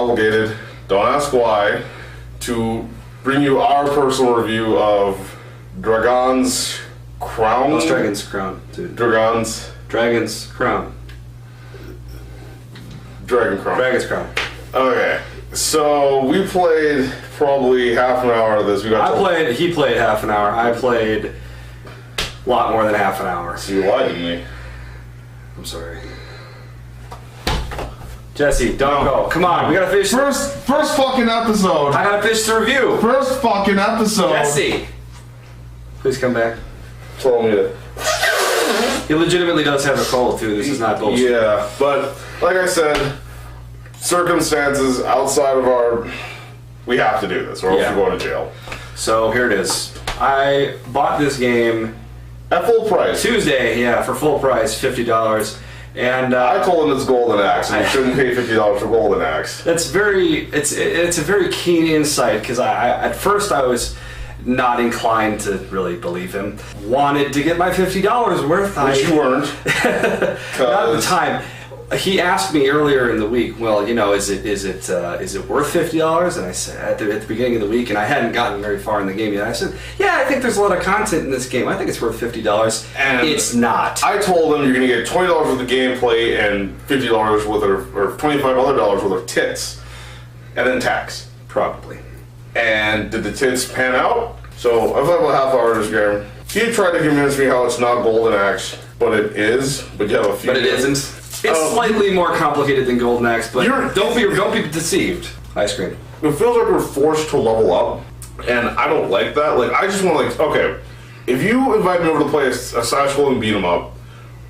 obligated, don't ask why, to bring you our personal review of Dragon's Crown. What's Dragon's Crown, dude? Dragon's Crown. Dragon Crown. Dragon's Crown. Okay, so we played probably half an hour of this. He played half an hour. I played a lot more than half an hour. So you lied to me. I'm sorry. Jesse, don't go. Come on, we gotta finish. First fucking episode. I gotta finish the review. First fucking episode. Jesse, please come back. Told me to. He legitimately does have a cold too. This is not bullshit. Yeah, but like I said, circumstances outside of our, we have to do this, or else we're going to jail. So here it is. I bought this game at full price Tuesday. Yeah, for full price, $50. And I told him it's Golden Axe, and you shouldn't pay $50 for Golden Axe. That's it's a very keen insight, because at first I was not inclined to really believe him. Wanted to get my $50 worth. Which you weren't. Not at the time. He asked me earlier in the week, well, you know, is it worth $50? And I said at the beginning of the week, and I hadn't gotten very far in the game yet. I said, yeah, I think there's a lot of content in this game. I think it's worth $50. And it's not. I told him you're going to get $20 worth of gameplay and $50 worth or $25 other dollars worth of tits, and then tax. Probably. And did the tits pan out? So I played about half hour of this game. He tried to convince me how it's not Golden Axe, but it is. But you have a few. But it isn't. It's slightly more complicated than Golden Axe, but don't be deceived. Ice cream. It feels like we're forced to level up, and I don't like that. Like, I just want to, okay, if you invite me over to play a side scroll and beat them up,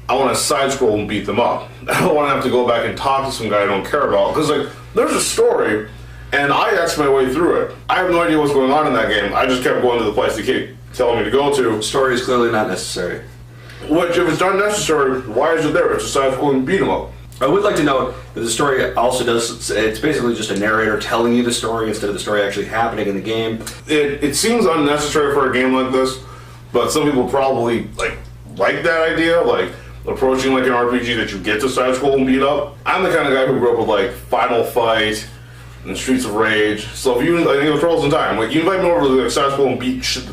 I want to side scroll and beat them up. I don't want to have to go back and talk to some guy I don't care about, because like, there's a story, and I X my way through it. I have no idea what's going on in that game. I just kept going to the place they keep telling me to go to. Story is clearly not necessary. Which, if it's not necessary, why is it there? It's a side scroll and beat them up. I would like to note that the story also does, it's basically just a narrator telling you the story instead of the story actually happening in the game. It seems unnecessary for a game like this, but some people probably like that idea, like approaching like an RPG that you get to side scroll and beat up. I'm the kind of guy who grew up with like Final Fight and Streets of Rage. So if you, I think it was Trolls in Time, like you invite me over to the side scroll and beat shit,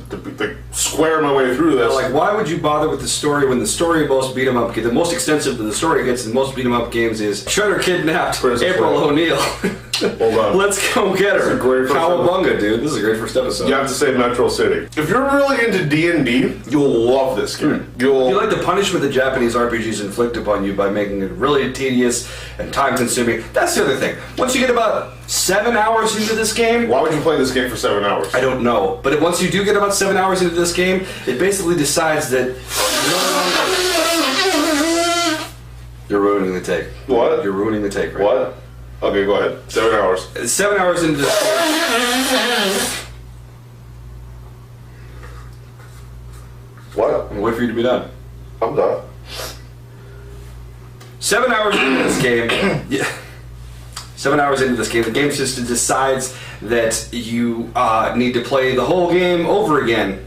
square my way through this. Like, why would you bother with the story when the story of most beat 'em up? The most extensive that the story gets in most beat 'em up games is Shredder kidnapped April O'Neil. Hold on. Let's go get her. This is a great first Cowabunga, dude. This is a great first episode. You have to say Metro City. If you're really into D&D, you'll love this game. You like the punishment that Japanese RPGs inflict upon you by making it really tedious and time-consuming. That's the other thing. Once you get about 7 hours into this game... Why would you play this game for 7 hours? I don't know. But once you do get about 7 hours into this game, it basically decides that... You're ruining the take. What? You're ruining the take, right? What? Okay, go ahead. 7 hours. 7 hours into this game... What? I'm gonna wait for you to be done. I'm done. 7 hours into this game... Yeah. 7 hours into this game, the game system decides that you need to play the whole game over again,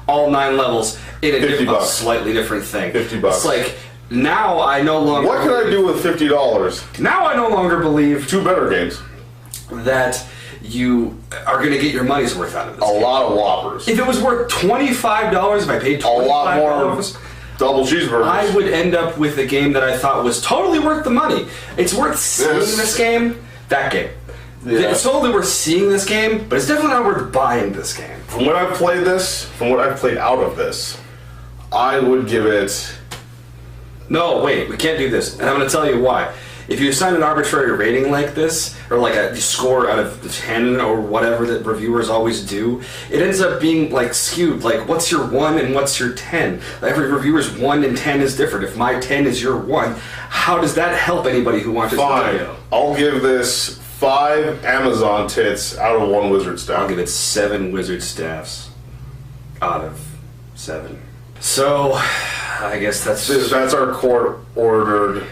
all 9 levels in a slightly different thing. $50. It's like, now I no longer... What can I do with $50? Now I no longer believe... 2 better games. ...that you are going to get your money's worth out of this game. A lot of Whoppers. If it was worth $25, if I paid $25... A lot more double cheeseburgers. I would end up with a game that I thought was totally worth the money. It's worth seeing this game. That game. Yeah. It's totally worth seeing this game, but it's definitely not worth buying this game. From what I've played from what I've played out of this, I would give it... No, wait, we can't do this, and I'm going to tell you why. If you assign an arbitrary rating like this, or like a score out of 10 or whatever that reviewers always do, it ends up being like skewed. Like, what's your 1 and what's your 10? Every reviewer's 1 and 10 is different. If my 10 is your 1, how does that help anybody who watches the video? I'll give this 5 Amazon tits out of 1 wizard staff. I'll give it 7 wizard staffs out of 7. So, I guess that's our court-ordered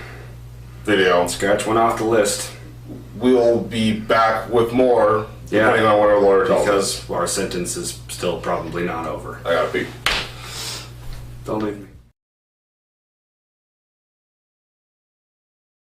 video. Scratch one off the list. We'll be back with more, depending on what our lawyer tells us. Because our sentence is still probably not over. I gotta pee. Don't leave me.